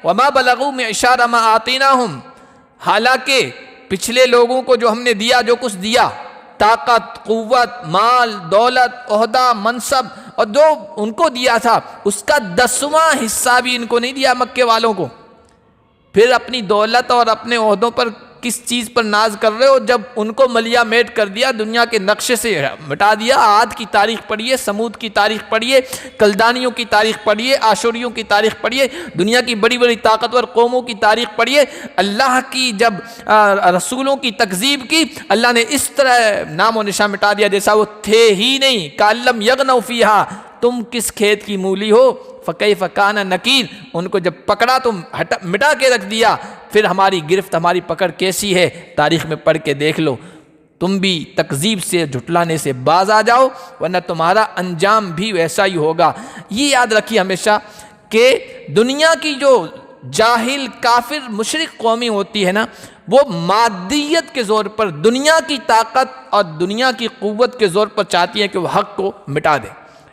وما بلغوا معشار ما آتیناہم، حالانکہ پچھلے لوگوں کو جو ہم نے دیا، جو کچھ دیا، طاقت، قوت، مال، دولت، عہدہ، منصب، اور جو ان کو دیا تھا اس کا 10واں حصہ بھی ان کو نہیں دیا مکے والوں کو. پھر اپنی دولت اور اپنے عہدوں پر کس چیز پر ناز کر رہے ہو جب ان کو ملیا میٹ کر دیا، دنیا کے نقشے سے مٹا دیا. عاد کی تاریخ پڑھیے، سمود کی تاریخ پڑھیے، کلدانیوں کی تاریخ پڑھیے، آشوریوں کی تاریخ پڑھیے، دنیا کی بڑی بڑی طاقتور قوموں کی تاریخ پڑھیے. اللہ کی جب رسولوں کی تکذیب کی، اللہ نے اس طرح نام و نشان مٹا دیا جیسا وہ تھے ہی نہیں. کَأَن لَّمْ يَغْنَوْا فِيهَا، تم کس کھیت کی مولی ہو. فَكَيْفَ كَانَ نَكِيرٌ، ان کو جب پکڑا تم مٹا کے رکھ دیا. پھر ہماری گرفت، ہماری پکڑ کیسی ہے تاریخ میں پڑھ کے دیکھ لو. تم بھی تکذیب سے، جھٹلانے سے باز آ جاؤ، ورنہ تمہارا انجام بھی ویسا ہی ہوگا. یہ یاد رکھیے ہمیشہ کہ دنیا کی جو جاہل، کافر، مشرک قومی ہوتی ہے نا، وہ مادیت کے زور پر، دنیا کی طاقت اور دنیا کی قوت کے زور پر چاہتی ہے کہ وہ حق کو مٹا دے.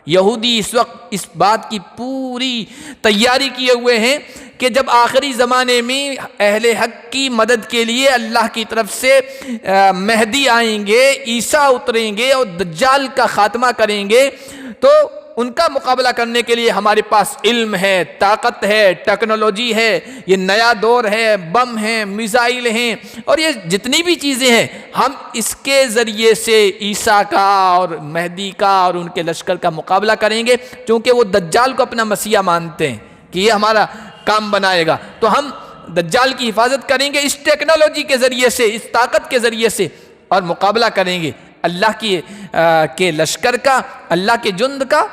یہودی اس وقت اس بات کی پوری تیاری کیے ہوئے ہیں کہ جب آخری زمانے میں اہل حق کی مدد کے لیے اللہ کی طرف سے مہدی آئیں گے، عیسیٰ اتریں گے اور دجال کا خاتمہ کریں گے، تو ان کا مقابلہ کرنے کے لیے ہمارے پاس علم ہے، طاقت ہے، ٹیکنالوجی ہے، یہ نیا دور ہے، بم ہیں، میزائل ہیں، اور یہ جتنی بھی چیزیں ہیں، ہم اس کے ذریعے سے عیسیٰ کا اور مہدی کا اور ان کے لشکر کا مقابلہ کریں گے. چونکہ وہ دجال کو اپنا مسیح مانتے ہیں کہ یہ ہمارا کام بنائے گا، تو ہم دجال کی حفاظت کریں گے اس ٹیکنالوجی کے ذریعے سے، اس طاقت کے ذریعے سے، اور مقابلہ کریں گے اللہ کے لشکر کا، اللہ کے جند کا.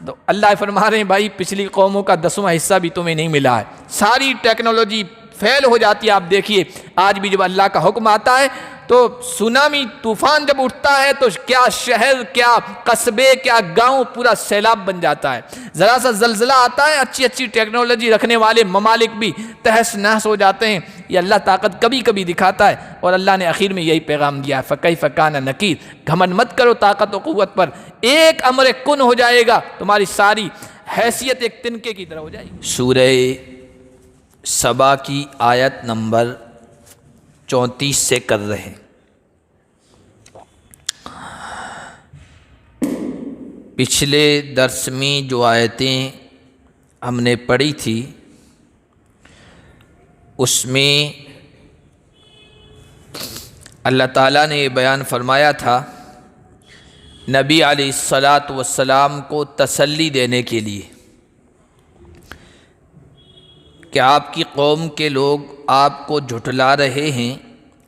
تو اللہ فرما رہے ہیں بھائی پچھلی قوموں کا 10واں حصہ بھی تمہیں نہیں ملا ہے. ساری ٹیکنالوجی فیل ہو جاتی ہے. آپ دیکھیے آج بھی جب اللہ کا حکم آتا ہے تو سونامی طوفان جب اٹھتا ہے تو کیا شہر، کیا قصبے، کیا گاؤں پورا سیلاب بن جاتا ہے. ذرا سا زلزلہ آتا ہے، اچھی اچھی ٹیکنالوجی رکھنے والے ممالک بھی تہس نہس ہو جاتے ہیں. یہ اللہ طاقت کبھی کبھی دکھاتا ہے، اور اللہ نے آخر میں یہی پیغام دیا ہے فَكَيْفَ كَانَ نَكِيرٌ. گھمنڈ مت کرو طاقت و قوت پر، ایک امر کن ہو جائے گا، تمہاری ساری حیثیت ایک تنکے کی طرح ہو جائے گی. سورہ سبا کی آیت نمبر 34 سے کر رہے ہیں. پچھلے درس میں جو آیتیں ہم نے پڑھی تھی اس میں اللہ تعالیٰ نے یہ بیان فرمایا تھا نبی علیہ السلام کو تسلی دینے کے لیے کہ آپ کی قوم کے لوگ آپ کو جھٹلا رہے ہیں،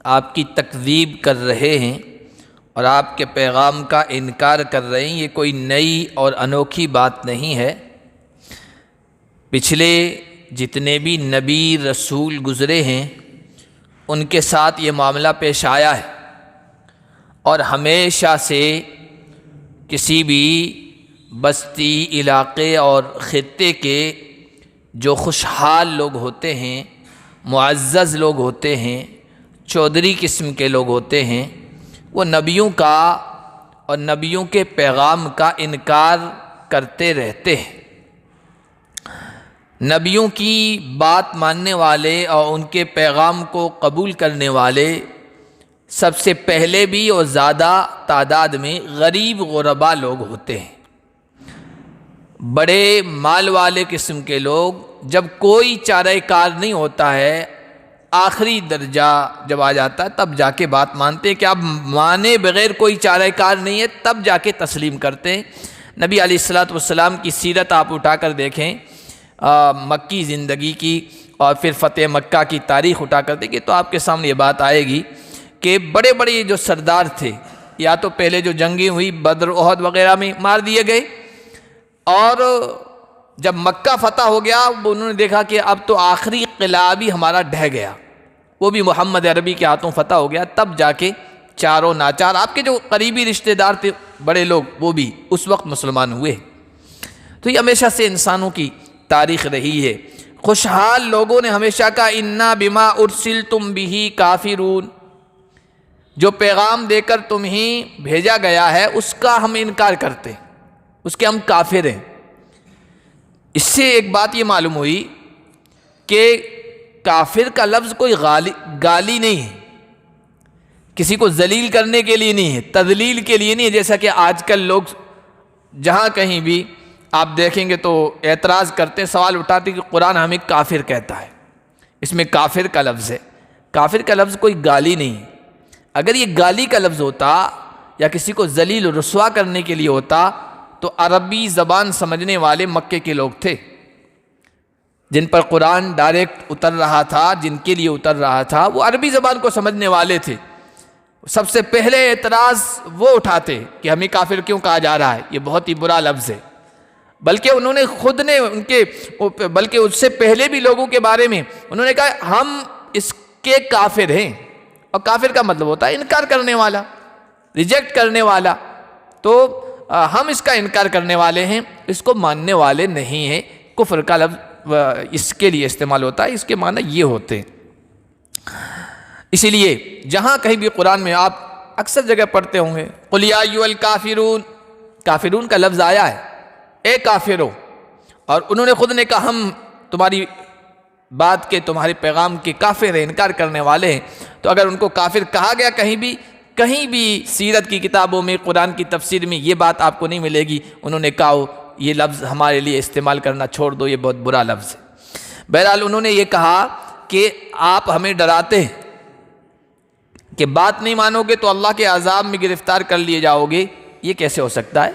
آپ کی تکذیب کر رہے ہیں اور آپ کے پیغام کا انکار کر رہے ہیں. یہ کوئی نئی اور انوکھی بات نہیں ہے. پچھلے جتنے بھی نبی رسول گزرے ہیں ان کے ساتھ یہ معاملہ پیش آیا ہے، اور ہمیشہ سے کسی بھی بستی، علاقے اور خطے کے جو خوشحال لوگ ہوتے ہیں، معزز لوگ ہوتے ہیں، چودھری قسم کے لوگ ہوتے ہیں، وہ نبیوں کا اور نبیوں کے پیغام کا انکار کرتے رہتے ہیں. نبیوں کی بات ماننے والے اور ان کے پیغام کو قبول کرنے والے سب سے پہلے بھی اور زیادہ تعداد میں غریب غربا لوگ ہوتے ہیں. بڑے مال والے قسم کے لوگ جب کوئی چارہ کار نہیں ہوتا ہے، آخری درجہ جب آ جاتا ہے تب جا کے بات مانتے ہیں کہ آپ مانے بغیر کوئی چارہ کار نہیں ہے، تب جا کے تسلیم کرتے ہیں. نبی علیہ السلام کی سیرت آپ اٹھا کر دیکھیں، مکی زندگی کی اور پھر فتح مکہ کی تاریخ اٹھا کر دیکھیں تو آپ کے سامنے یہ بات آئے گی کہ بڑے بڑے جو سردار تھے، یا تو پہلے جو جنگیں ہوئی بدر، احد وغیرہ میں مار دیے گئے، اور جب مکہ فتح ہو گیا انہوں نے دیکھا کہ اب تو آخری قلعہ بھی ہمارا ڈھہ گیا، وہ بھی محمد عربی کے ہاتھوں فتح ہو گیا، تب جا کے چاروں ناچار آپ کے جو قریبی رشتہ دار تھے بڑے لوگ وہ بھی اس وقت مسلمان ہوئے. تو یہ ہمیشہ سے انسانوں کی تاریخ رہی ہے. خوشحال لوگوں نے ہمیشہ کہا انا بما ارسلتم بہ کافرون، جو پیغام دے کر تمہیں بھیجا گیا ہے اس کا ہم انکار کرتے، اس کے ہم کافر ہیں. اس سے ایک بات یہ معلوم ہوئی کہ کافر کا لفظ کوئی گالی نہیں ہے، کسی کو ذلیل کرنے کے لیے نہیں ہے، تذلیل کے لیے نہیں ہے، جیسا کہ آج کل لوگ جہاں کہیں بھی آپ دیکھیں گے تو اعتراض کرتے، سوال اٹھاتے کہ قرآن ہمیں کافر کہتا ہے، اس میں کافر کا لفظ ہے۔ کافر کا لفظ کوئی گالی نہیں ہے۔ اگر یہ گالی کا لفظ ہوتا یا کسی کو ذلیل و رسوا کرنے کے لیے ہوتا تو عربی زبان سمجھنے والے مکے کے لوگ تھے، جن پر قرآن ڈائریکٹ اتر رہا تھا، جن کے لیے اتر رہا تھا، وہ عربی زبان کو سمجھنے والے تھے۔ سب سے پہلے اعتراض وہ اٹھاتے کہ ہمیں کافر کیوں کہا جا رہا ہے، یہ بہت ہی برا لفظ ہے۔ بلکہ انہوں نے خود نے بلکہ اس سے پہلے بھی لوگوں کے بارے میں انہوں نے کہا ہم اس کے کافر ہیں، اور کافر کا مطلب ہوتا ہے انکار کرنے والا، ریجیکٹ کرنے والا، تو ہم اس کا انکار کرنے والے ہیں، اس کو ماننے والے نہیں ہیں۔ کفر کا لفظ اس کے لیے استعمال ہوتا ہے، اس کے معنی یہ ہوتے ہیں۔ اسی لیے جہاں کہیں بھی قرآن میں آپ اکثر جگہ پڑھتے ہوں گے قل یا ایھا الکافرون، کافرون کا لفظ آیا ہے، اے کافرو، اور انہوں نے خود نے کہا ہم تمہاری بات کے، تمہارے پیغام کے کافر ہیں، انکار کرنے والے ہیں۔ تو اگر ان کو کافر کہا گیا کہیں بھی سیرت کی کتابوں میں، قرآن کی تفسیر میں یہ بات آپ کو نہیں ملے گی انہوں نے کہا یہ لفظ ہمارے لیے استعمال کرنا چھوڑ دو، یہ بہت برا لفظ ہے۔ بہرحال انہوں نے یہ کہا کہ آپ ہمیں ڈراتے ہیں کہ بات نہیں مانو گے تو اللہ کے عذاب میں گرفتار کر لیے جاؤ گے، یہ کیسے ہو سکتا ہے؟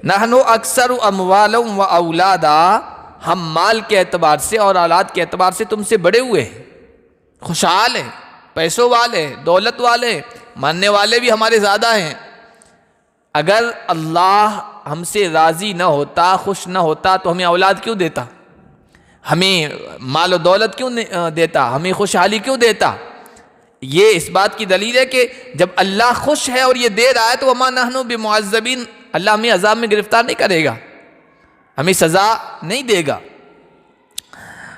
نحن اکثر اموالا و اولادا، ہم مال کے اعتبار سے اور اولاد کے اعتبار سے تم سے بڑے ہوئے ہیں، خوشحال ہیں، پیسوں والے، دولت والے، ماننے والے بھی ہمارے زیادہ ہیں۔ اگر اللہ ہم سے راضی نہ ہوتا، خوش نہ ہوتا تو ہمیں اولاد کیوں دیتا، ہمیں مال و دولت کیوں دیتا، ہمیں خوشحالی کیوں دیتا؟ یہ اس بات کی دلیل ہے کہ جب اللہ خوش ہے اور یہ دے رہا ہے تو وما نحن بمعذبین، اللہ ہمیں عذاب میں گرفتار نہیں کرے گا، ہمیں سزا نہیں دے گا۔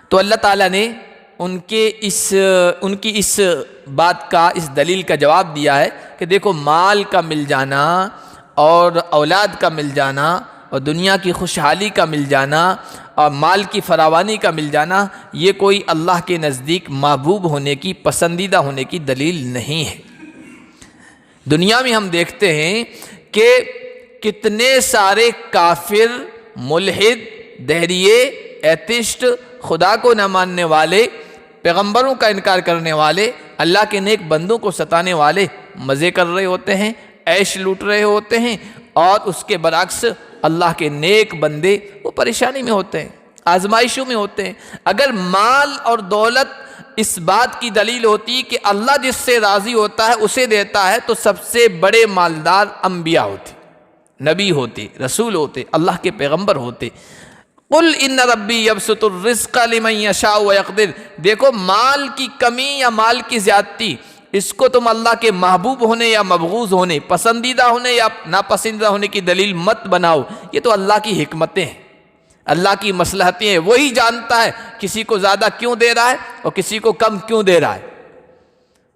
تو اللہ تعالیٰ نے ان کی اس بات کا، اس دلیل کا جواب دیا ہے کہ دیکھو مال کا مل جانا اور اولاد کا مل جانا اور دنیا کی خوشحالی کا مل جانا اور مال کی فراوانی کا مل جانا، یہ کوئی اللہ کے نزدیک محبوب ہونے کی، پسندیدہ ہونے کی دلیل نہیں ہے۔ دنیا میں ہم دیکھتے ہیں کہ کتنے سارے کافر، ملحد، دہریے، ایتھسٹ، خدا کو نہ ماننے والے، پیغمبروں کا انکار کرنے والے، اللہ کے نیک بندوں کو ستانے والے مزے کر رہے ہوتے ہیں، عیش لوٹ رہے ہوتے ہیں، اور اس کے برعکس اللہ کے نیک بندے وہ پریشانی میں ہوتے ہیں، آزمائشوں میں ہوتے ہیں۔ اگر مال اور دولت اس بات کی دلیل ہوتی کہ اللہ جس سے راضی ہوتا ہے اسے دیتا ہے تو سب سے بڑے مالدار انبیاء ہوتے، نبی ہوتے، رسول ہوتے، اللہ کے پیغمبر ہوتے۔ قل ان ربی یبسط الرزق لمن یشاء ویقدر، دیکھو مال کی کمی یا مال کی زیادتی، اس کو تم اللہ کے محبوب ہونے یا مبغوض ہونے، پسندیدہ ہونے یا ناپسندیدہ ہونے کی دلیل مت بناؤ۔ یہ تو اللہ کی حکمتیں ہیں، اللہ کی مصلحتیں ہیں، وہی جانتا ہے کسی کو زیادہ کیوں دے رہا ہے اور کسی کو کم کیوں دے رہا ہے۔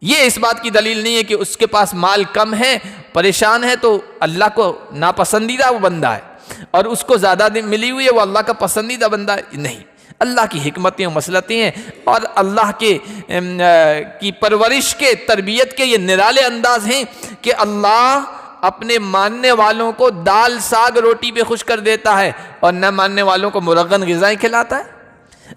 یہ اس بات کی دلیل نہیں ہے کہ اس کے پاس مال کم ہے، پریشان ہے تو اللہ کو ناپسندیدہ وہ بندہ ہے، اور اس کو زیادہ ملی ہوئی ہے وہ اللہ کا پسندیدہ بندہ ہے، نہیں۔ اللہ کی حکمتیں و مصلحتیں ہیں، اور اللہ کی پرورش کے، تربیت کے یہ نرالے انداز ہیں کہ اللہ اپنے ماننے والوں کو دال ساگ روٹی پہ خوش کر دیتا ہے اور نہ ماننے والوں کو مرغن غذائیں کھلاتا ہے،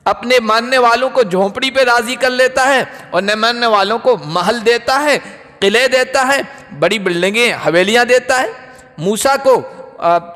اپنے ماننے والوں کو جھونپڑی پہ راضی کر لیتا ہے اور نہ ماننے والوں کو محل دیتا ہے، قلعے دیتا ہے، بڑی بلڈنگیں، حویلیاں دیتا ہے۔ موسیٰ کو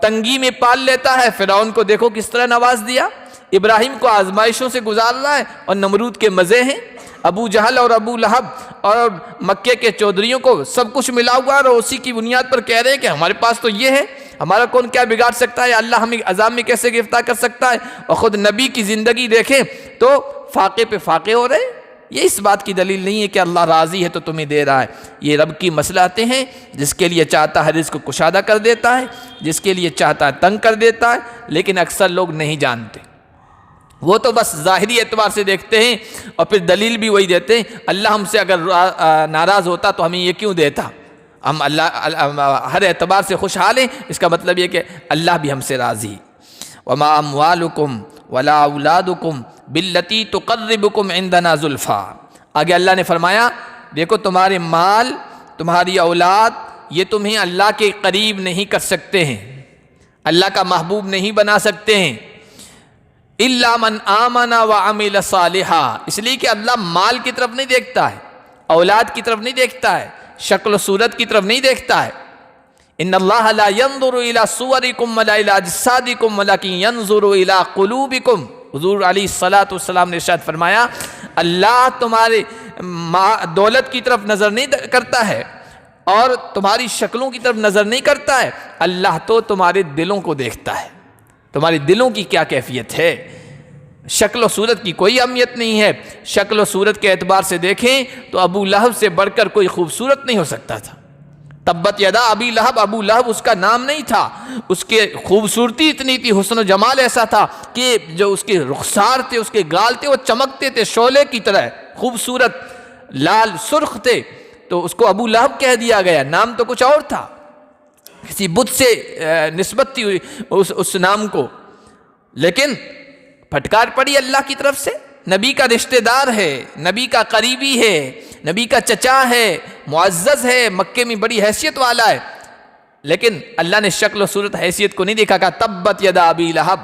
تنگی میں پال لیتا ہے، فرعون کو دیکھو کس طرح نواز دیا، ابراہیم کو آزمائشوں سے گزار رہا ہے اور نمرود کے مزے ہیں، ابو جہل اور ابو لہب اور مکے کے چودھریوں کو سب کچھ ملا ہوا ہے اور اسی کی بنیاد پر کہہ رہے ہیں کہ ہمارے پاس تو یہ ہے، ہمارا کون کیا بگاڑ سکتا ہے، اللہ ہمیں عذاب میں کیسے گرفتار کر سکتا ہے، اور خود نبی کی زندگی دیکھیں تو فاقے پہ فاقے ہو رہے ہیں۔ یہ اس بات کی دلیل نہیں ہے کہ اللہ راضی ہے تو تمہیں دے رہا ہے، یہ رب کی مصلحتیں ہیں، جس کے لیے چاہتا ہے رزق کو کشادہ کر دیتا ہے، جس کے لیے چاہتا ہے تنگ کر دیتا ہے، لیکن اکثر لوگ نہیں جانتے، وہ تو بس ظاہری اعتبار سے دیکھتے ہیں اور پھر دلیل بھی وہی دیتے ہیں، اللہ ہم سے اگر ناراض ہوتا تو ہمیں یہ کیوں دیتا، ہم اللہ ہر اعتبار سے خوشحال ہیں، اس کا مطلب یہ کہ اللہ بھی ہم سے راضی۔ وما اموالکم ولا اولادکم باللتی تقربکم عندنا زلفا۔ آگے اللہ نے فرمایا دیکھو تمہارے مال تمہاری اولاد یہ تمہیں اللہ کے قریب نہیں کر سکتے ہیں، اللہ کا محبوب نہیں بنا سکتے ہیں، الا من آمن وعمل صالحا، اس لیے کہ اللہ مال کی طرف نہیں دیکھتا ہے، اولاد کی طرف نہیں دیکھتا ہے، شکل و صورت کی طرف نہیں دیکھتا ہے۔ ان اللہ لا ينظر الى صورکم ولا الى اجسادکم ولکن ينظر الى قلوبکم۔ حضور علیہ الصلوۃ والسلام نے ارشاد فرمایا اللہ تمہارے دولت کی طرف نظر نہیں کرتا ہے اور تمہاری شکلوں کی طرف نظر نہیں کرتا ہے، اللہ تو تمہارے دلوں کو دیکھتا ہے، تمہارے دلوں کی کیا کیفیت ہے۔ شکل و صورت کی کوئی اہمیت نہیں ہے، شکل و صورت کے اعتبار سے دیکھیں تو ابو لہب سے بڑھ کر کوئی خوبصورت نہیں ہو سکتا تھا۔ تبت یدا ابی لہب، ابو لہب اس کا نام نہیں تھا، اس کے خوبصورتی اتنی تھی، حسن و جمال ایسا تھا کہ جو اس کے رخسار تھے، اس کے گال تھے وہ چمکتے تھے شعلے کی طرح، خوبصورت لال سرخ تھے، تو اس کو ابو لہب کہہ دیا گیا، نام تو کچھ اور تھا، کسی بت سے نسبت تھی اس نام کو، لیکن پھٹکار پڑی اللہ کی طرف سے، نبی کا رشتہ دار ہے، نبی کا قریبی ہے، نبی کا چچا ہے، معزز ہے، مکے میں بڑی حیثیت والا ہے، لیکن اللہ نے شکل و صورت حیثیت کو نہیں دیکھا، کہا تبت یدا ابی لہب،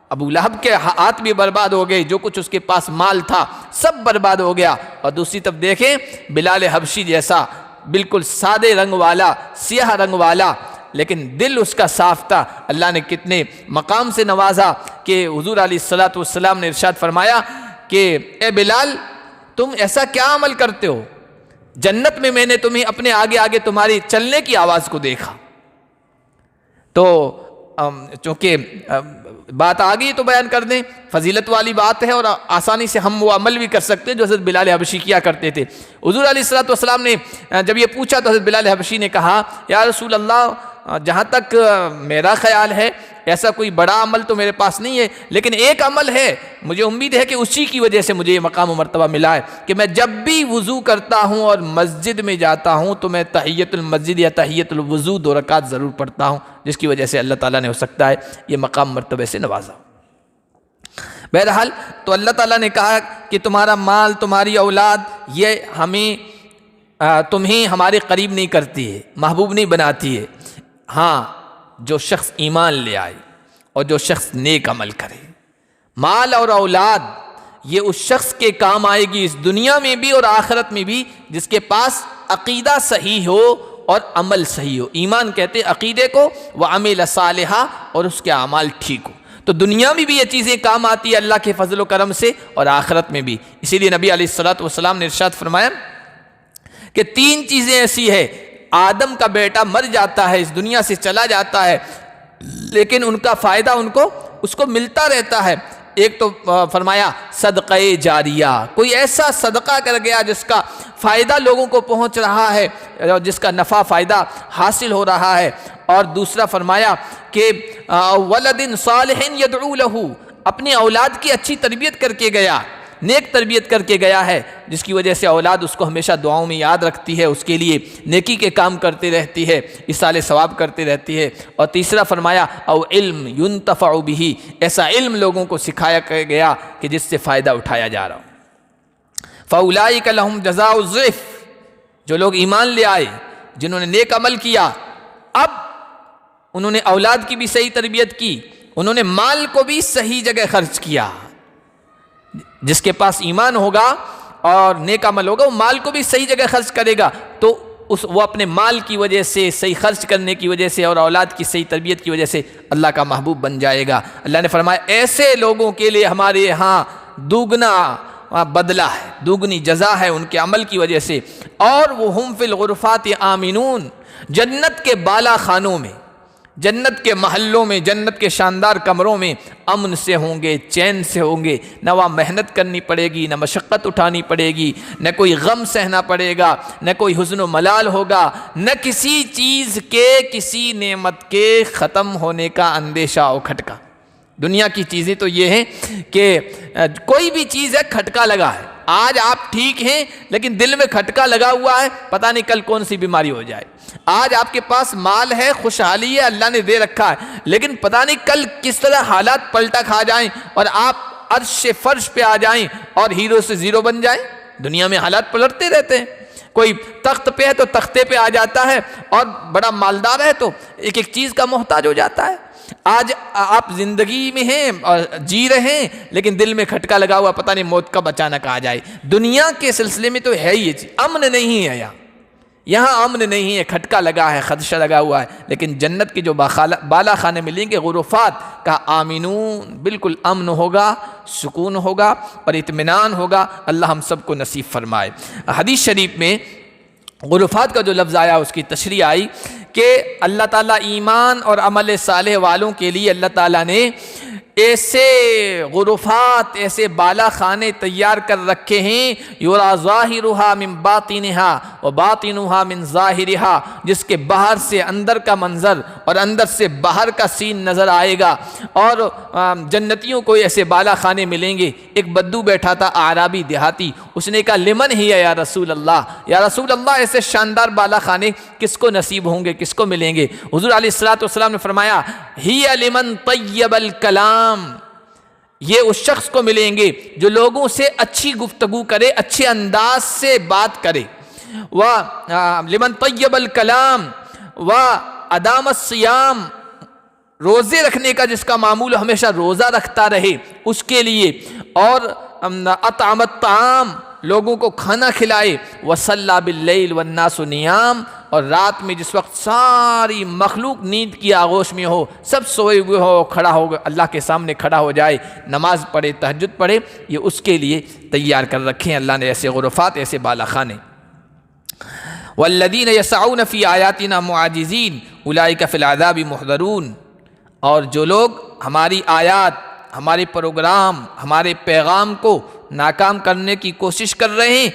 ابو لہب کے ہاتھ بھی برباد ہو گئے، جو کچھ اس کے پاس مال تھا سب برباد ہو گیا۔ اور دوسری طرف دیکھیں بلال حبشی جیسا بالکل سادے رنگ والا، سیاہ رنگ والا، لیکن دل اس کا صاف تھا، اللہ نے کتنے مقام سے نوازا کہ حضور علیہ الصلوۃ والسلام نے ارشاد فرمایا کہ اے بلال تم ایسا کیا عمل کرتے ہو، جنت میں نے تمہیں اپنے آگے آگے تمہاری چلنے کی آواز کو دیکھا۔ تو چونکہ بات آ گئی تو بیان کر دیں، فضیلت والی بات ہے اور آسانی سے ہم وہ عمل بھی کر سکتے ہیں جو حضرت بلال حبشی کیا کرتے تھے۔ حضور علیہ الصلوۃ والسلام نے جب یہ پوچھا تو حضرت بلال حبشی نے کہا یا رسول اللہ جہاں تک میرا خیال ہے ایسا کوئی بڑا عمل تو میرے پاس نہیں ہے، لیکن ایک عمل ہے، مجھے امید ہے کہ اسی کی وجہ سے مجھے یہ مقام و مرتبہ ملا ہے کہ میں جب بھی وضو کرتا ہوں اور مسجد میں جاتا ہوں تو میں تحیۃ المسجد یا تحیۃ الوضو 2 رکعت ضرور پڑھتا ہوں، جس کی وجہ سے اللہ تعالیٰ نے ہو سکتا ہے یہ مقام مرتبہ سے نوازا۔ بہرحال تو اللہ تعالیٰ نے کہا کہ تمہارا مال تمہاری اولاد یہ تمہیں ہمارے قریب نہیں کرتی ہے، محبوب نہیں بناتی ہے، ہاں جو شخص ایمان لے آئے اور جو شخص نیک عمل کرے، مال اور اولاد یہ اس شخص کے کام آئے گی اس دنیا میں بھی اور آخرت میں بھی جس کے پاس عقیدہ صحیح ہو اور عمل صحیح ہو۔ ایمان کہتے عقیدے کو، وعمل صالحا، اور اس کے اعمال ٹھیک ہو، تو دنیا میں بھی یہ چیزیں کام آتی ہے اللہ کے فضل و کرم سے اور آخرت میں بھی۔ اسی لیے نبی علیہ الصلوۃ والسلام نے ارشاد فرمایا کہ 3 چیزیں ایسی ہے، آدم کا بیٹا مر جاتا ہے، اس دنیا سے چلا جاتا ہے، لیکن ان کا فائدہ اس کو ملتا رہتا ہے۔ ایک تو فرمایا صدقہ جاریہ، کوئی ایسا صدقہ کر گیا جس کا فائدہ لوگوں کو پہنچ رہا ہے اور جس کا نفع فائدہ حاصل ہو رہا ہے، اور دوسرا فرمایا کہ ولد صالح یدعو لہ، اپنی اولاد کی اچھی تربیت کر کے گیا، نیک تربیت کر کے گیا ہے، جس کی وجہ سے اولاد اس کو ہمیشہ دعاؤں میں یاد رکھتی ہے، اس کے لیے نیکی کے کام کرتے رہتی ہے، ایصال ثواب کرتے رہتی ہے۔ اور تیسرا فرمایا او علم ينتفع به، ایسا علم لوگوں کو سکھایا گیا کہ جس سے فائدہ اٹھایا جا رہا ہو۔ فاولئک لهم جزاء الضعف، جو لوگ ایمان لے آئے، جنہوں نے نیک عمل کیا، اب انہوں نے اولاد کی بھی صحیح تربیت کی، انہوں نے مال کو بھی صحیح جگہ خرچ کیا۔ جس کے پاس ایمان ہوگا اور نیک عمل ہوگا وہ مال کو بھی صحیح جگہ خرچ کرے گا، تو وہ اپنے مال کی وجہ سے، صحیح خرچ کرنے کی وجہ سے اور اولاد کی صحیح تربیت کی وجہ سے اللہ کا محبوب بن جائے گا۔ اللہ نے فرمایا ایسے لوگوں کے لیے ہمارے یہاں دوگنا بدلہ ہے، دوگنی جزا ہے ان کے عمل کی وجہ سے، اور وہ ہم فی الغرفات آمنون، جنت کے بالا خانوں میں، جنت کے محلوں میں، جنت کے شاندار کمروں میں امن سے ہوں گے، چین سے ہوں گے، نہ وہاں محنت کرنی پڑے گی، نہ مشقت اٹھانی پڑے گی، نہ کوئی غم سہنا پڑے گا، نہ کوئی حزن و ملال ہوگا، نہ کسی چیز کے، کسی نعمت کے ختم ہونے کا اندیشہ اور کھٹکا۔ دنیا کی چیزیں تو یہ ہیں کہ کوئی بھی چیز ہے کھٹکا لگا ہے، آج آپ ٹھیک ہیں لیکن دل میں کھٹکا لگا ہوا ہے، پتہ نہیں کل کون سی بیماری ہو جائے۔ آج آپ کے پاس مال ہے، خوشحالی ہے، اللہ نے دے رکھا ہے، لیکن پتہ نہیں کل کس طرح حالات پلٹا کھا جائیں اور آپ عرش فرش پہ آ جائیں اور ہیرو سے زیرو بن جائیں. دنیا میں حالات پلٹتے رہتے ہیں. کوئی تخت پہ ہے تو تختے پہ آ جاتا ہے اور بڑا مالدار ہے تو ایک ایک چیز کا محتاج ہو جاتا ہے. آج آپ زندگی میں ہیں اور جی رہے ہیں لیکن دل میں کھٹکا لگا ہوا, پتہ نہیں موت کب اچانک آ جائے. دنیا کے سلسلے میں تو ہے یہ چیز, امن نہیں ہے. یہاں امن نہیں ہے, کھٹکا لگا ہے, خدشہ لگا ہوا ہے. لیکن جنت کے جو بالا خانے ملیں گے, غرفات کا آمنون, بالکل امن ہوگا, سکون ہوگا اور اطمینان ہوگا. اللہ ہم سب کو نصیب فرمائے. حدیث شریف میں غرفات کا جو لفظ آیا اس کی تشریح آئی کہ اللہ تعالیٰ ایمان اور عمل صالح والوں کے لیے اللہ تعالیٰ نے ایسے غرفات, ایسے بالا خانے تیار کر رکھے ہیں, یرا ظاہرها من باطنها و باطنها من ظاہرها, جس کے باہر سے اندر کا منظر اور اندر سے باہر کا سین نظر آئے گا. اور جنتیوں کو ایسے بالا خانے ملیں گے. ایک بدو بیٹھا تھا, اعرابی دیہاتی, اس نے کہا لمن ہی یا رسول اللہ, یا رسول اللہ ایسے شاندار بالا خانے کس کو نصیب ہوں گے, کس کو ملیں گے؟ حضور علیہ الصلوۃ والسلام نے فرمایا ہی لمن طیب الکلام, یہ اس شخص کو ملیں گے جو لوگوں سے اچھی گفتگو کرے, اچھے انداز سے بات کرے. لمن طیب الکلام و ادام الصیام, روزے رکھنے کا جس کا معمول ہمیشہ روزہ رکھتا رہے اس کے لیے. اور اطعم الطعام, لوگوں کو کھانا کھلائے. وصلی باللیل والناس نیام, اور رات میں جس وقت ساری مخلوق نیند کی آغوش میں ہو, سب سوئے ہوئے ہو, کھڑا ہو اللہ کے سامنے کھڑا ہو جائے, نماز پڑھے, تہجد پڑھے. یہ اس کے لیے تیار کر رکھے ہیں اللہ نے ایسے غرفات, ایسے بالا خانے. والذین یسعون فی آیاتنا معاجزین اولئک فی العذاب محضرون, اور جو لوگ ہماری آیات, ہمارے پروگرام, ہمارے پیغام کو ناکام کرنے کی کوشش کر رہے ہیں,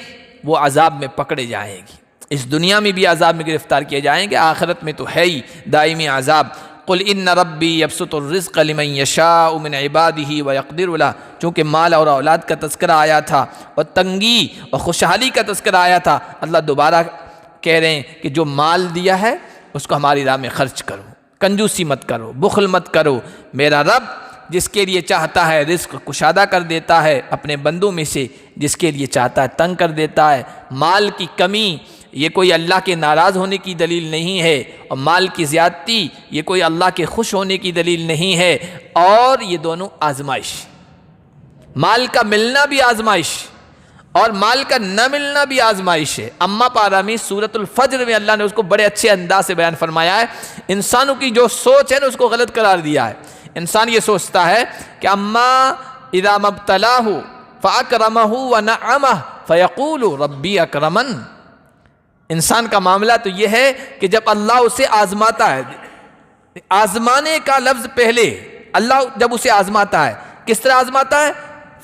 وہ عذاب میں پکڑے جائیں گے. اس دنیا میں بھی عذاب میں گرفتار کیے جائیں گے, آخرت میں تو ہے ہی دائمی عذاب. قل ان ربی یبسط الرزق لمن یشاء من عباده ویقدر له, چونکہ مال اور اولاد کا تذکرہ آیا تھا اور تنگی اور خوشحالی کا تذکرہ آیا تھا, اللہ دوبارہ کہہ رہے ہیں کہ جو مال دیا ہے اس کو ہماری راہ میں خرچ کرو, کنجوسی مت کرو, بخل مت کرو. میرا رب جس کے لیے چاہتا ہے رزق کشادہ کر دیتا ہے اپنے بندوں میں سے, جس کے لیے چاہتا ہے تنگ کر دیتا ہے. مال کی کمی یہ کوئی اللہ کے ناراض ہونے کی دلیل نہیں ہے, اور مال کی زیادتی یہ کوئی اللہ کے خوش ہونے کی دلیل نہیں ہے. اور یہ دونوں آزمائش, مال کا ملنا بھی آزمائش اور مال کا نہ ملنا بھی آزمائش ہے. اما پارہ میں سورۃ الفجر میں اللہ نے اس کو بڑے اچھے انداز سے بیان فرمایا ہے. انسانوں کی جو سوچ ہے نا اس کو غلط قرار دیا ہے. انسان یہ سوچتا ہے کہ اما اذا مبتلاہ فاکرمہ ونعمہ فیقول ربی اکرمن. انسان کا معاملہ تو یہ ہے کہ جب اللہ اسے آزماتا ہے, آزمانے کا لفظ پہلے, اللہ جب اسے آزماتا ہے کس طرح آزماتا ہے؟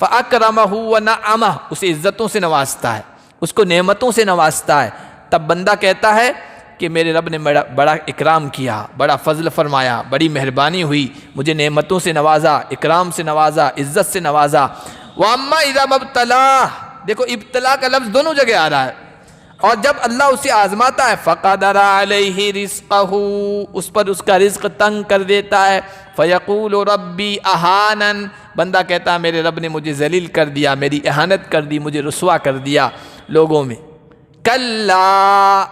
فَأَكْرَمَهُ وَنَعَمَهُ, اسے عزتوں سے نوازتا ہے, اس کو نعمتوں سے نوازتا ہے. تب بندہ کہتا ہے کہ میرے رب نے بڑا اکرام کیا, بڑا فضل فرمایا, بڑی مہربانی ہوئی, مجھے نعمتوں سے نوازا, اکرام سے نوازا, عزت سے نوازا. وَأَمَّا إِذَا مَبْتَلَاهُ, دیکھو ابتلا کا لفظ دونوں جگہ آ رہا ہے. اور جب اللہ اسے آزماتا ہے فَقَدَرَ عَلَيْهِ رِزْقَهُ, اس پر اس کا رزق تنگ کر دیتا ہے. فَيَقُولُ رَبِّي أَهَانَنِ, بندہ کہتا ہے میرے رب نے مجھے ذلیل کر دیا, میری اہانت کر دی, مجھے رسوا کر دیا لوگوں میں. کلا,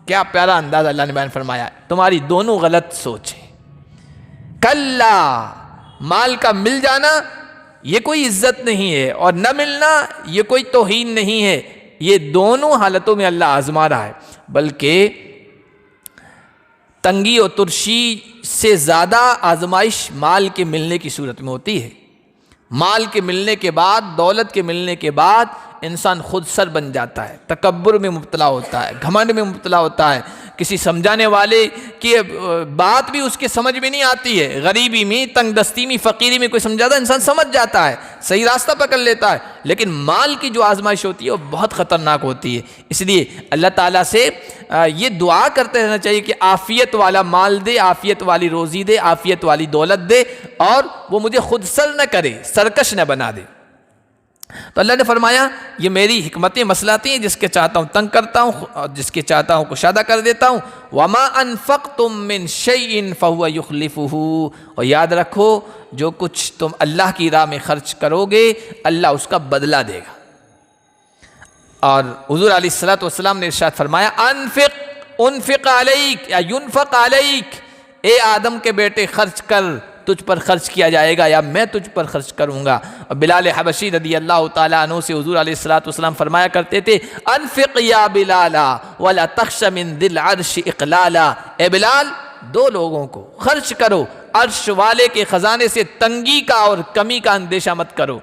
کیا پیارا انداز اللہ نے بیان فرمایا, تمہاری دونوں غلط سوچ ہے. کلا, مال کا مل جانا یہ کوئی عزت نہیں ہے, اور نہ ملنا یہ کوئی توہین نہیں ہے. یہ دونوں حالتوں میں اللہ آزما رہا ہے. بلکہ تنگی اور ترشی سے زیادہ آزمائش مال کے ملنے کی صورت میں ہوتی ہے. مال کے ملنے کے بعد, دولت کے ملنے کے بعد انسان خود سر بن جاتا ہے, تکبر میں مبتلا ہوتا ہے, گھمنڈ میں مبتلا ہوتا ہے. کسی سمجھانے والے کی بات بھی اس کے سمجھ میں نہیں آتی ہے. غریبی میں, تنگ دستی میں, فقیری میں کوئی سمجھاتا انسان سمجھ جاتا ہے, صحیح راستہ پکڑ لیتا ہے. لیکن مال کی جو آزمائش ہوتی ہے وہ بہت خطرناک ہوتی ہے. اس لیے اللہ تعالیٰ سے یہ دعا کرتے رہنا چاہیے کہ عافیت والا مال دے, عافیت والی روزی دے, عافیت والی دولت دے, اور وہ مجھے خود سر نہ کرے, سرکش نہ بنا دے. تو اللہ نے فرمایا یہ میری حکمتیں مسلاتیں ہیں، جس کے چاہتا ہوں تنگ کرتا ہوں اور جس کے چاہتا ہوں کشادہ کر دیتا ہوں۔ وَمَا أَنفَقْتُم مِّن شَيْءٍ فَهُوَ يُخْلِفُهُ، اور یاد رکھو جو کچھ تم اللہ کی راہ میں خرچ کرو گے اللہ اس کا بدلہ دے گا۔ اور حضور علیہ الصلوۃ والسلام نے ارشاد فرمایا انفق علیک یا ينفق علیک، اے آدم کے بیٹے خرچ کر، تجھ پر خرچ کیا جائے گا یا میں تجھ پر خرچ کروں گا۔ اور بلال حبشی رضی اللہ تعالیٰ عنہ سے حضور علیہ الصلوۃ والسلام فرمایا کرتے تھے انفق یا بلالا ولا تخش من ذی العرش اقلالا، اے بلال دو لوگوں کو خرچ کرو، عرش والے کے خزانے سے تنگی کا اور کمی کا اندیشہ مت کرو۔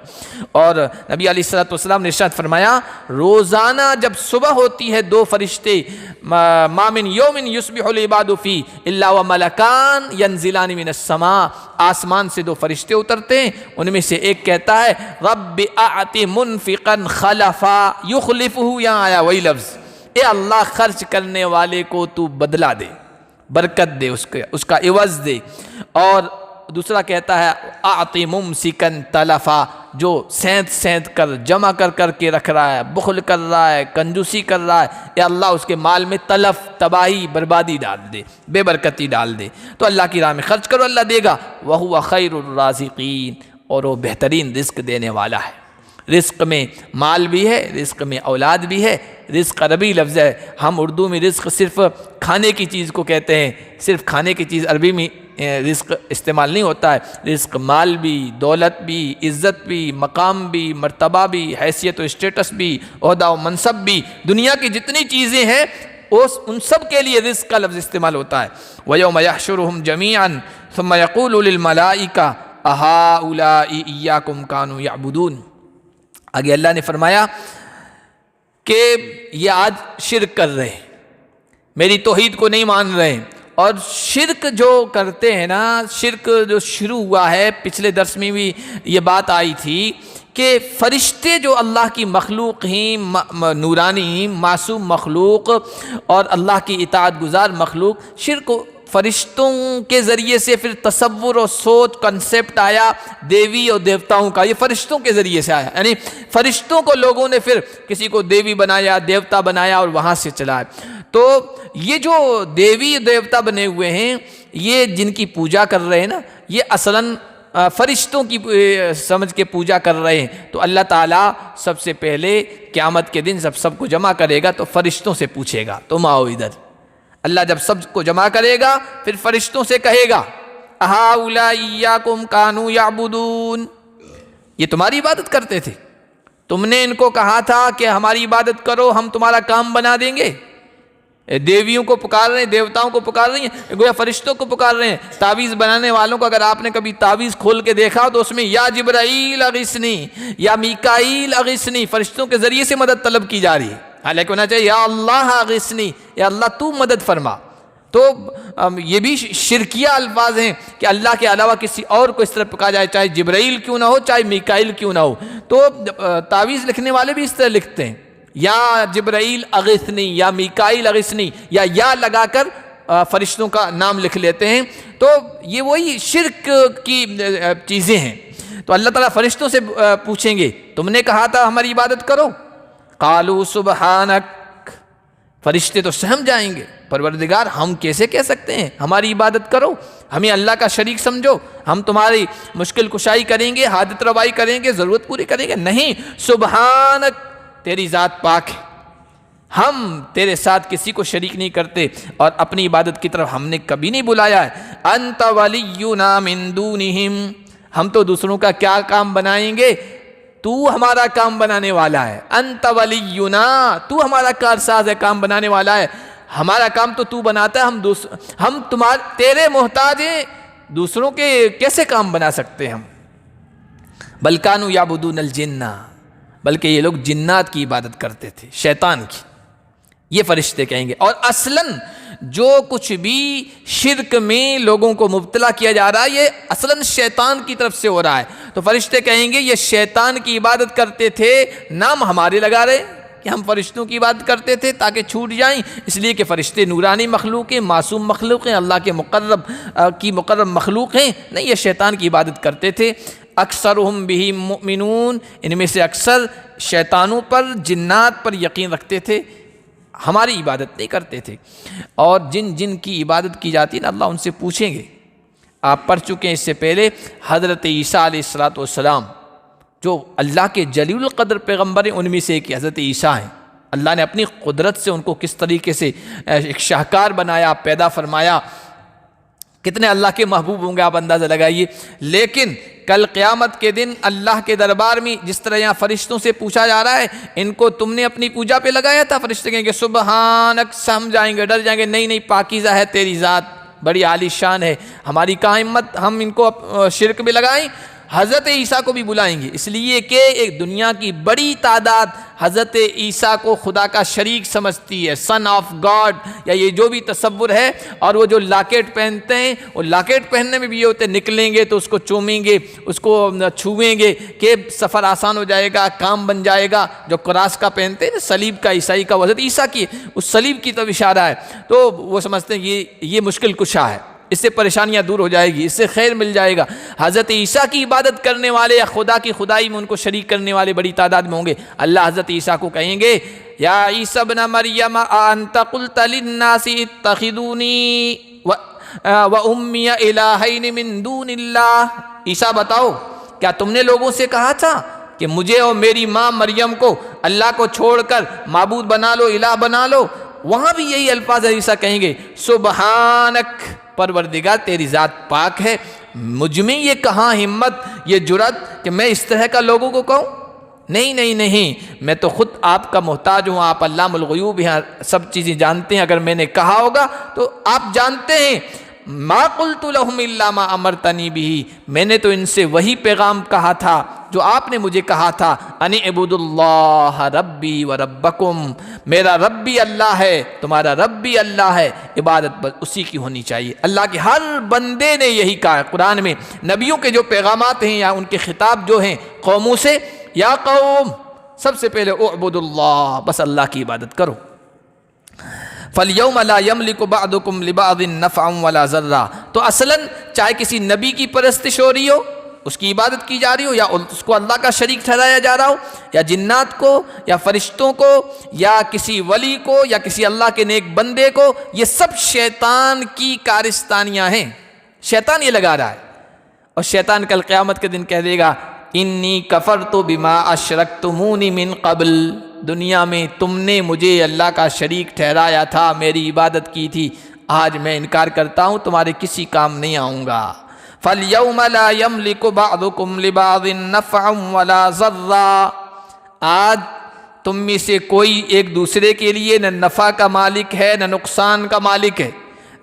اور نبی علیہ الصلوۃ والسلام نے ارشاد فرمایا روزانہ جب صبح ہوتی ہے دو فرشتے ما من یوم یصبح العباد فی الا وملکان ینزلان من السماء، آسمان سے دو فرشتے اترتے ہیں، ان میں سے ایک کہتا ہے رب اعط منفقا خلفا یخلفہ، یہاں آیا وہی لفظ، اے اللہ خرچ کرنے والے کو تو بدلہ دے، برکت دے، اس کا عوض دے۔ اور دوسرا کہتا ہے اعطی ممسکن تلفا، جو سینت کر جمع کر کے رکھ رہا ہے، بخل کر رہا ہے، کنجوسی کر رہا ہے، اے اللہ اس کے مال میں تلف، تباہی، بربادی ڈال دے، بے برکتی ڈال دے۔ تو اللہ کی راہ میں خرچ کرو، اللہ دے گا۔ وَهُوَ خَيْرُ الرَّازِقِينَ، اور وہ بہترین رزق دینے والا ہے۔ رزق میں مال بھی ہے، رزق میں اولاد بھی ہے۔ رزق عربی لفظ ہے، ہم اردو میں رزق صرف کھانے کی چیز کو کہتے ہیں، صرف کھانے کی چیز عربی میں رزق استعمال نہیں ہوتا ہے۔ رزق مال بھی، دولت بھی، عزت بھی، مقام بھی، مرتبہ بھی، حیثیت و اسٹیٹس بھی، عہدہ و منصب بھی، دنیا کی جتنی چیزیں ہیں ان سب کے لیے رزق کا لفظ استعمال ہوتا ہے۔ وَيَوْمَ يَحْشُرُهُمْ جَمِيعًا ثُمَّ يَقُولُ لِلْمَلَائِكَةِ أَهَٰؤُلَاءِ إِيَّاكُمْ كَانُوا يَعْبُدُونَ، آگے اللہ نے فرمایا کہ یہ آج شرک کر رہے ہیں، میری توحید کو نہیں مان رہے ہیں۔ اور شرک جو کرتے ہیں نا، شرک جو شروع ہوا ہے، پچھلے درس میں بھی یہ بات آئی تھی کہ فرشتے جو اللہ کی مخلوق ہیں، نورانی معصوم مخلوق اور اللہ کی اطاعت گزار مخلوق، شرک فرشتوں کے ذریعے سے پھر تصور و سوچ کنسیپٹ آیا دیوی اور دیوتاؤں کا، یہ فرشتوں کے ذریعے سے آیا، یعنی فرشتوں کو لوگوں نے پھر کسی کو دیوی بنایا، دیوتا بنایا اور وہاں سے چلا۔ تو یہ جو دیوی دیوتا بنے ہوئے ہیں، یہ جن کی پوجا کر رہے ہیں نا، یہ اصلاً فرشتوں کی سمجھ کے پوجا کر رہے ہیں۔ تو اللہ تعالیٰ سب سے پہلے قیامت کے دن جب سب کو جمع کرے گا تو فرشتوں سے پوچھے گا تم آؤ ادھر۔ اللہ جب سب کو جمع کرے گا پھر فرشتوں سے کہے گا اَهَٰؤُلَاءِ إِيَّاكُمْ كَانُوا يَعْبُدُونَ، یہ تمہاری عبادت کرتے تھے، تم نے ان کو کہا تھا کہ ہماری عبادت کرو ہم تمہارا کام بنا دیں گے۔ دیویوں کو پکار رہے ہیں، دیوتاؤں کو پکار رہی ہیں، گویا فرشتوں کو پکار رہے ہیں۔ تعویذ بنانے والوں کو اگر آپ نے کبھی تعویذ کھول کے دیکھا تو اس میں یا جبرائیل اغثنی یا میکائیل اغثنی، فرشتوں کے ذریعے سے مدد طلب کی جا رہی ہے، حالانکہ ہونا چاہیے یا اللہ اغثنی، یا اللہ تو مدد فرما۔ تو یہ بھی شرکیہ الفاظ ہیں کہ اللہ کے علاوہ کسی اور کو اس طرح پکارا جائے، چاہے جبرائیل کیوں نہ ہو، چاہے میکائیل کیوں نہ ہو۔ تو تعویذ لکھنے والے بھی اس طرح لکھتے ہیں، یا جبرائیل اغثنی یا میکائیل اغثنی، یا لگا کر فرشتوں کا نام لکھ لیتے ہیں۔ تو یہ وہی شرک کی چیزیں ہیں۔ تو اللہ تعالیٰ فرشتوں سے پوچھیں گے تم نے کہا تھا ہماری عبادت کرو، قالوا سبحانک، فرشتے تو سہم جائیں گے پروردگار ہم کیسے کہہ سکتے ہیں ہماری عبادت کرو، ہمیں اللہ کا شریک سمجھو، ہم تمہاری مشکل کشائی کریں گے، حاجت روائی کریں گے، ضرورت پوری کریں گے، نہیں، سبحانک تیری ذات پاک ہے، ہم تیرے ساتھ کسی کو شریک نہیں کرتے اور اپنی عبادت کی طرف ہم نے کبھی نہیں بلایا ہے۔ انت ولینا من دونہم، ہم تو دوسروں کا کیا کام بنائیں گے، تو ہمارا کام بنانے والا ہے۔ انت ولینا، تو ہمارا کارساز ہے، کام بنانے والا ہے، ہمارا کام تو تو بناتا ہے، ہم تیرے محتاج ہیں، دوسروں کے کیسے کام بنا سکتے ہیں ہم۔ بل کانوا یعبدون الجن، بلکہ یہ لوگ جنات کی عبادت کرتے تھے، شیطان کی، یہ فرشتے کہیں گے۔ اور اصلاً جو کچھ بھی شرک میں لوگوں کو مبتلا کیا جا رہا ہے یہ اصلاً شیطان کی طرف سے ہو رہا ہے۔ تو فرشتے کہیں گے یہ شیطان کی عبادت کرتے تھے، نام ہمارے لگا رہے کہ ہم فرشتوں کی عبادت کرتے تھے تاکہ چھوٹ جائیں، اس لیے کہ فرشتے نورانی مخلوق ہیں، معصوم مخلوق ہیں، اللہ کے مقرب مخلوق ہیں، نہیں یہ شیطان کی عبادت کرتے تھے۔ اکثرہم بہ مؤمنون، ان میں سے اکثر شیطانوں پر، جنات پر یقین رکھتے تھے، ہماری عبادت نہیں کرتے تھے۔ اور جن جن کی عبادت کی جاتی ہے نا، اللہ ان سے پوچھیں گے۔ آپ پڑھ چکے ہیں اس سے پہلے، حضرت عیسیٰ علیہ السلام جو اللہ کے جلیل القدر پیغمبر ہیں، ان میں سے ایک حضرت عیسیٰ ہیں۔ اللہ نے اپنی قدرت سے ان کو کس طریقے سے ایک شاہکار بنایا، پیدا فرمایا، کتنے اللہ کے محبوب ہوں گے آپ اندازہ لگائیے۔ لیکن کل قیامت کے دن اللہ کے دربار میں جس طرح یہاں فرشتوں سے پوچھا جا رہا ہے، ان کو تم نے اپنی پوجا پہ لگایا تھا؟ فرشتے کہیں گے سبحانک، سم جائیں گے، ڈر جائیں گے، نہیں نہیں، پاکیزہ ہے تیری ذات، بڑی عالی شان ہے، ہماری کہاں ہمت ہم ان کو شرک میں لگائیں۔ حضرت عیسیٰ کو بھی بلائیں گے، اس لیے کہ ایک دنیا کی بڑی تعداد حضرت عیسیٰ کو خدا کا شریک سمجھتی ہے، سن آف گاڈ، یا یہ جو بھی تصور ہے۔ اور وہ جو لاکٹ پہنتے ہیں، وہ لاکٹ پہننے میں بھی یہ ہوتے ہیں، نکلیں گے تو اس کو چومیں گے، اس کو چھویں گے کہ سفر آسان ہو جائے گا، کام بن جائے گا۔ جو کراس کا پہنتے ہیں نا، صلیب کا، عیسائی کا، حضرت عیسیٰ کی اس صلیب کی طرف اشارہ ہے، تو وہ سمجھتے ہیں یہ مشکل کشا ہے، اس سے پریشانیاں دور ہو جائے گی، اس سے خیر مل جائے گا۔ حضرت عیسیٰ کی عبادت کرنے والے یا خدا کی خدائی میں ان کو شریک کرنے والے بڑی تعداد میں ہوں گے۔ اللہ حضرت عیسیٰ کو کہیں گے یا عیسیٰ ابن مریم انت قلت للناس اتخذونی وأمی الہین من دون اللہ، عیسیٰ بتاؤ کیا تم نے لوگوں سے کہا تھا کہ مجھے اور میری ماں مریم کو اللہ کو چھوڑ کر معبود بنا لو، الہ بنا لو؟ وہاں بھی یہی الفاظ عیسیٰ کہیں گے سبحانک، پروردگار تیری ذات پاک ہے، مجھ میں یہ کہاں ہمت، یہ جرأت کہ میں اس طرح کا لوگوں کو کہوں؟ نہیں نہیں نہیں، میں تو خود آپ کا محتاج ہوں، آپ علام الغیوب ہیں، سب چیزیں جانتے ہیں، اگر میں نے کہا ہوگا تو آپ جانتے ہیں۔ ما قلت لهم الا ما امرتنی به، میں نے تو ان سے وہی پیغام کہا تھا جو آپ نے مجھے کہا تھا، ان اعبدوا اللہ ربی و ربکم، میرا رب بھی اللہ ہے، تمہارا رب بھی اللہ ہے، عبادت بس اسی کی ہونی چاہیے۔ اللہ کے ہر بندے نے یہی کہا ہے قرآن میں، نبیوں کے جو پیغامات ہیں یا ان کے خطاب جو ہیں قوموں سے، یا قوم، سب سے پہلے اعبدوا اللہ، بس اللہ کی عبادت کرو۔ فَالْيَوْمَ لَا يَمْلِكُ بَعْضُكُمْ لِبَعْضٍ نَفْعًا وَلَا ضَرًّا، تو اصلاً چاہے کسی نبی کی پرستش ہو رہی ہو، اس کی عبادت کی جا رہی ہو، یا اس کو اللہ کا شریک ٹھہرایا جا رہا ہو، یا جنات کو، یا فرشتوں کو، یا کسی ولی کو، یا کسی اللہ کے نیک بندے کو، یہ سب شیطان کی کارستانیاں ہیں، شیطان یہ لگا رہا ہے۔ اور شیطان کل قیامت کے دن کہہ دے گا انی کفرت بما اشرکتمونی من قبل، دنیا میں تم نے مجھے اللہ کا شریک ٹھہرایا تھا، میری عبادت کی تھی، آج میں انکار کرتا ہوں، تمہارے کسی کام نہیں آؤں گا۔ فَالْيَوْمَ لَا يَمْلِكُ بَعْضُكُمْ لِبَعْضٍ نَفْعًا وَلَا ضَرًّا، آج تم میں سے کوئی ایک دوسرے کے لیے نہ نفع کا مالک ہے نہ نقصان کا مالک ہے۔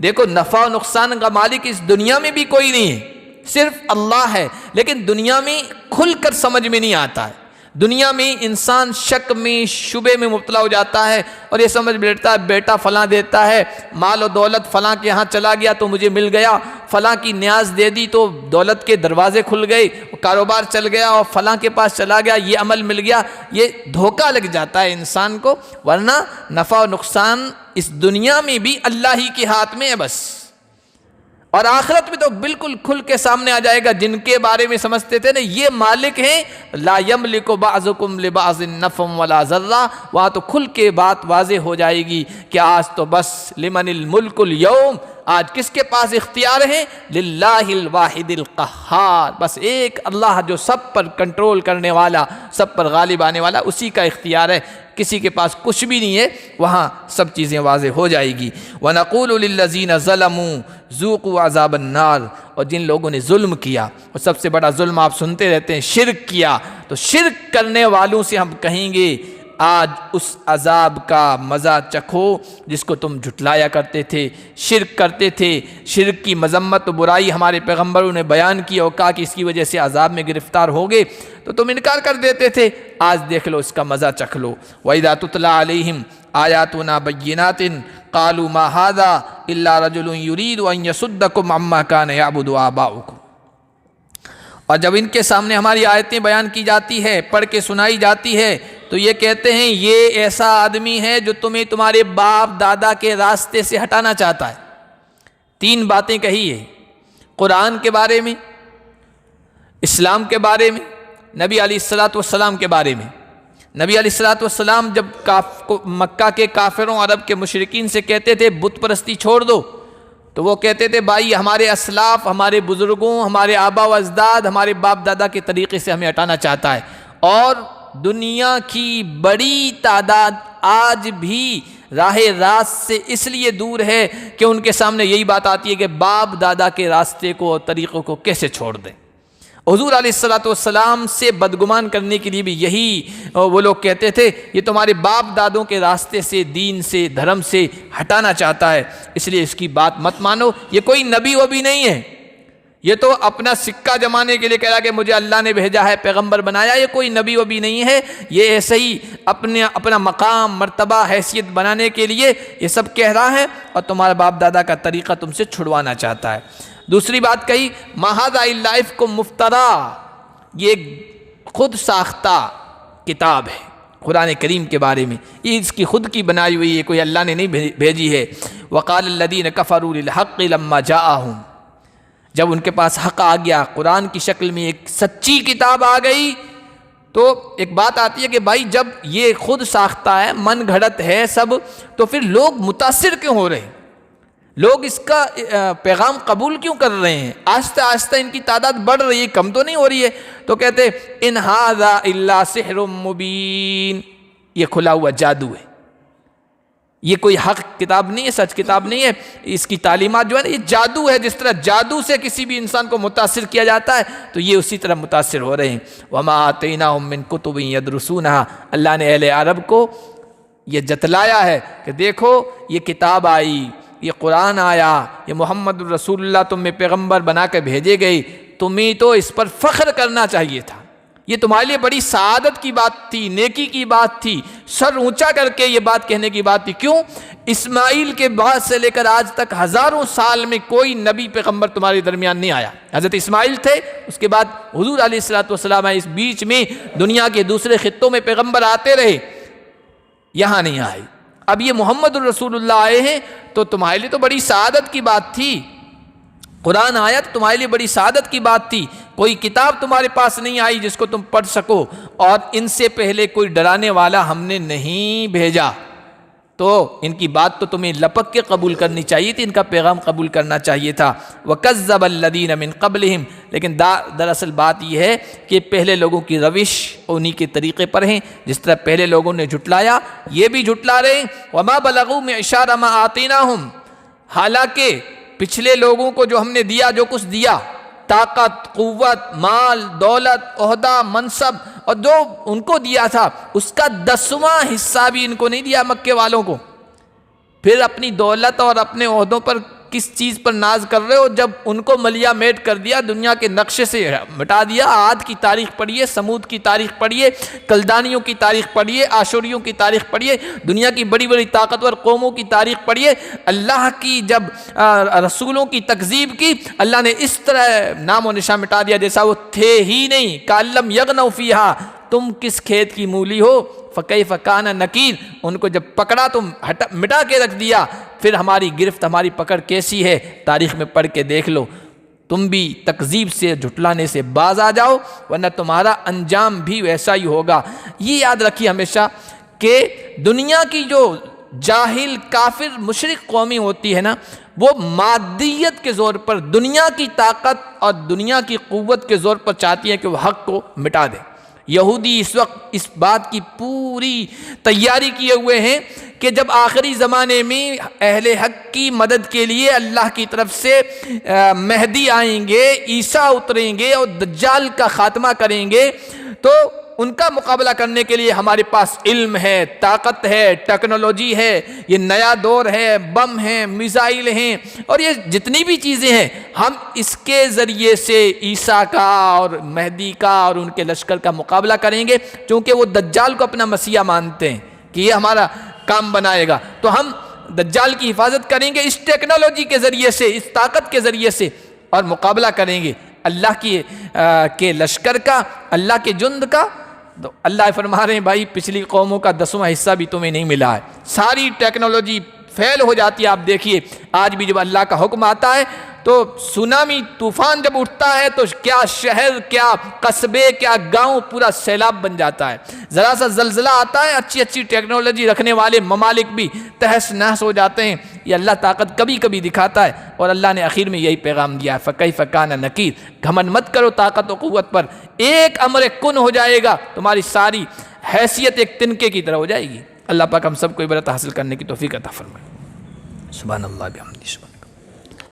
دیکھو، نفع و نقصان کا مالک اس دنیا میں بھی کوئی نہیں ہے، صرف اللہ ہے، لیکن دنیا میں کھل کر سمجھ میں نہیں آتا ہے۔ دنیا میں انسان شک میں، شبے میں مبتلا ہو جاتا ہے، اور یہ سمجھ بیٹھتا ہے بیٹا فلاں دیتا ہے، مال و دولت فلاں کے ہاں چلا گیا تو مجھے مل گیا، فلاں کی نیاز دے دی تو دولت کے دروازے کھل گئے، کاروبار چل گیا، اور فلاں کے پاس چلا گیا، یہ عمل مل گیا۔ یہ دھوکہ لگ جاتا ہے انسان کو، ورنہ نفع و نقصان اس دنیا میں بھی اللہ ہی کے ہاتھ میں ہے بس، اور آخرت میں تو بالکل کھل کے سامنے آ جائے گا۔ جن کے بارے میں سمجھتے تھے نا یہ مالک ہیں، لا یملک بعضکم لبعض نفعا ولا ضرا، وہاں تو کھل کے بات واضح ہو جائے گی کہ آج تو بس لمن الملک اليوم، آج کس کے پاس اختیار ہے؟ للہ الواحد القہار، بس ایک اللہ جو سب پر کنٹرول کرنے والا، سب پر غالب آنے والا، اسی کا اختیار ہے، کسی کے پاس کچھ بھی نہیں ہے، وہاں سب چیزیں واضح ہو جائے گی۔ وَنَقُولُ لِلَّذِينَ ظَلَمُوا ذُوقُوا عَذَابَ النَّارِ، اور جن لوگوں نے ظلم کیا، اور سب سے بڑا ظلم آپ سنتے رہتے ہیں شرک کیا، تو شرک کرنے والوں سے ہم کہیں گے آج اس عذاب کا مزہ چکھو جس کو تم جھٹلایا کرتے تھے، شرک کرتے تھے۔ شرک کی مذمت و برائی ہمارے پیغمبروں نے بیان کی اور کہا کہ اس کی وجہ سے عذاب میں گرفتار ہوگے، تو تم انکار کر دیتے تھے، آج دیکھ لو اس کا مزہ چکھ لو۔ وَإِذَا تُتْلَىٰ عَلَيْهِمْ آيَاتُنَا بَيِّنَاتٍ قَالُوا مَا هَٰذَا إِلَّا رَجُلٌ يُرِيدُ أَن يَصُدَّكُمْ عَمَّا كَانَ يَعْبُدُ آبَاؤُكُمْ، اور جب ان کے سامنے ہماری آیتیں بیان کی جاتی ہے، پڑھ کے سنائی جاتی ہے، تو یہ کہتے ہیں یہ ایسا آدمی ہے جو تمہیں تمہارے باپ دادا کے راستے سے ہٹانا چاہتا ہے۔ تین باتیں کہی ہے قرآن کے بارے میں، اسلام کے بارے میں، نبی علیہ الصلاۃ والسلام کے بارے میں۔ نبی علیہ الصلاۃ والسلام جب مکہ کے کافروں عرب کے مشرکین سے کہتے تھے بت پرستی چھوڑ دو، تو وہ کہتے تھے بھائی ہمارے اسلاف، ہمارے بزرگوں، ہمارے آبا و اجداد، ہمارے باپ دادا کے طریقے سے ہمیں ہٹانا چاہتا ہے۔ اور دنیا کی بڑی تعداد آج بھی راہ راست سے اس لیے دور ہے کہ ان کے سامنے یہی بات آتی ہے کہ باپ دادا کے راستے کو اور طریقوں کو کیسے چھوڑ دیں۔ حضور علیہ الصلاۃ والسلام سے بدگمان کرنے کے لیے بھی یہی وہ لوگ کہتے تھے، یہ تمہارے باپ دادوں کے راستے سے، دین سے، دھرم سے ہٹانا چاہتا ہے، اس لیے اس کی بات مت مانو۔ یہ کوئی نبی وبی نہیں ہے، یہ تو اپنا سکہ جمانے کے لیے کہہ رہا کہ مجھے اللہ نے بھیجا ہے، پیغمبر بنایا، یہ کوئی نبی وبی نہیں ہے، یہ ایسے ہی اپنا مقام، مرتبہ، حیثیت بنانے کے لیے یہ سب کہہ رہا ہے اور تمہارا باپ دادا کا طریقہ تم سے چھڑوانا چاہتا ہے۔ دوسری بات کہی ما ھذا الا افک مفترا، یہ خود ساختہ کتاب ہے قرآن کریم کے بارے میں، یہ اس کی خود کی بنائی ہوئی ہے، کوئی اللہ نے نہیں بھیجی ہے۔ وقال الذین کفروا للحق لما جاءہم، جب ان کے پاس حق آ گیا، قرآن کی شکل میں ایک سچی کتاب آ گئی، تو ایک بات آتی ہے کہ بھائی جب یہ خود ساختہ ہے، من گھڑت ہے سب، تو پھر لوگ متاثر کیوں ہو رہے ہیں؟ لوگ اس کا پیغام قبول کیوں کر رہے ہیں؟ آہستہ آہستہ ان کی تعداد بڑھ رہی ہے، کم تو نہیں ہو رہی ہے۔ تو کہتے ان ھذا الا سحر مبین، یہ کھلا ہوا جادو ہے، یہ کوئی حق کتاب نہیں ہے، سچ کتاب نہیں ہے، اس کی تعلیمات جو ہے نا یہ جادو ہے۔ جس طرح جادو سے کسی بھی انسان کو متاثر کیا جاتا ہے تو یہ اسی طرح متاثر ہو رہے ہیں۔ وما آتیناہم من کتب یدرسونہا، اللہ نے اہل عرب کو یہ جتلایا ہے کہ دیکھو یہ کتاب آئی، یہ قرآن آیا، یہ محمد الرسول اللہ تم میں پیغمبر بنا کے بھیجے گئے، تمہیں تو اس پر فخر کرنا چاہیے تھا، یہ تمہارے لیے بڑی سعادت کی بات تھی، نیکی کی بات تھی، سر اونچا کر کے یہ بات کہنے کی بات تھی۔ کیوں؟ اسماعیل کے بعد سے لے کر آج تک ہزاروں سال میں کوئی نبی پیغمبر تمہارے درمیان نہیں آیا۔ حضرت اسماعیل تھے، اس کے بعد حضور علیہ الصلوۃ والسلام آئے، اس بیچ میں دنیا کے دوسرے خطوں میں پیغمبر آتے رہے، یہاں نہیں آئے۔ اب یہ محمد الرسول اللہ آئے ہیں تو تمہارے لیے تو بڑی سعادت کی بات تھی، قرآن آیا تو تمہارے لیے بڑی سعادت کی بات تھی، کوئی کتاب تمہارے پاس نہیں آئی جس کو تم پڑھ سکو، اور ان سے پہلے کوئی ڈرانے والا ہم نے نہیں بھیجا، تو ان کی بات تو تمہیں لپک کے قبول کرنی چاہیے تھی، ان کا پیغام قبول کرنا چاہیے تھا۔ وَكَذَّبَ الَّذِينَ مِن قَبْلِهِمْ، لیکن دراصل بات یہ ہے کہ پہلے لوگوں کی روش انہی کے طریقے پر ہیں، جس طرح پہلے لوگوں نے جھٹلایا یہ بھی جھٹلا رہے ہیں۔ وَمَا بَلَغُوا مِعْشَارَ مَا آتَيْنَاهُمْ، حالانکہ پچھلے لوگوں کو جو ہم نے دیا، جو کچھ دیا، طاقت، قوت، مال، دولت، عہدہ، منصب، اور جو ان کو دیا تھا اس کا 10واں حصہ بھی ان کو نہیں دیا مکے والوں کو۔ پھر اپنی دولت اور اپنے عہدوں پر کس چیز پر ناز کر رہے ہو؟ جب ان کو ملیا میٹ کر دیا، دنیا کے نقشے سے مٹا دیا۔ عاد کی تاریخ پڑھیے، سمود کی تاریخ پڑھیے، کلدانیوں کی تاریخ پڑھیے، آشوریوں کی تاریخ پڑھیے، دنیا کی بڑی بڑی طاقتور قوموں کی تاریخ پڑھیے۔ اللہ کی جب رسولوں کی تکذیب کی، اللہ نے اس طرح نام و نشان مٹا دیا جیسا وہ تھے ہی نہیں۔ کأن لم یغنوا فیہا، تم کس کھیت کی مولی ہو؟ فکیف کان نکیر، ان کو جب پکڑا تم مٹا کے رکھ دیا، پھر ہماری گرفت، ہماری پکڑ کیسی ہے تاریخ میں پڑھ کے دیکھ لو۔ تم بھی تکذیب سے، جھٹلانے سے باز آ جاؤ، ورنہ تمہارا انجام بھی ویسا ہی ہوگا۔ یہ یاد رکھیے ہمیشہ کہ دنیا کی جو جاہل، کافر، مشرک قومی ہوتی ہے نا، وہ مادیت کے زور پر، دنیا کی طاقت اور دنیا کی قوت کے زور پر چاہتی ہے کہ وہ حق کو مٹا دے۔ یہودی اس وقت اس بات کی پوری تیاری کیے ہوئے ہیں کہ جب آخری زمانے میں اہل حق کی مدد کے لیے اللہ کی طرف سے مہدی آئیں گے، عیسیٰ اتریں گے اور دجال کا خاتمہ کریں گے، تو ان کا مقابلہ کرنے کے لیے ہمارے پاس علم ہے، طاقت ہے، ٹیکنالوجی ہے، یہ نیا دور ہے، بم ہیں، میزائل ہیں، اور یہ جتنی بھی چیزیں ہیں، ہم اس کے ذریعے سے عیسیٰ کا اور مہدی کا اور ان کے لشکر کا مقابلہ کریں گے، چونکہ وہ دجال کو اپنا مسیح مانتے ہیں کہ یہ ہمارا کام بنائے گا، تو ہم دجال کی حفاظت کریں گے اس ٹیکنالوجی کے ذریعے سے، اس طاقت کے ذریعے سے، اور مقابلہ کریں گے اللہ کے لشکر کا، اللہ کے جند کا۔ تو اللہ فرما رہے ہیں بھائی پچھلی قوموں کا 10واں حصہ بھی تمہیں نہیں ملا ہے، ساری ٹیکنالوجی فیل ہو جاتی ہے۔ آپ دیکھیے آج بھی جب اللہ کا حکم آتا ہے تو سونامی طوفان جب اٹھتا ہے تو کیا شہر، کیا قصبے، کیا گاؤں پورا سیلاب بن جاتا ہے۔ ذرا سا زلزلہ آتا ہے، اچھی اچھی ٹیکنالوجی رکھنے والے ممالک بھی تہس نہس ہو جاتے ہیں۔ یہ اللہ طاقت کبھی کبھی دکھاتا ہے، اور اللہ نے آخر میں یہی پیغام دیا ہے فَكَيْفَ كَانَ نَكِيرٌ۔ گھمنڈ مت کرو طاقت و قوت پر، ایک امر کن ہو جائے گا، تمہاری ساری حیثیت ایک تنکے کی طرح ہو جائے گی۔ اللہ پاک ہم سب کو عبرت حاصل کرنے کی توفیق عطا فرمائے۔ سبحان اللہ بحمدہ۔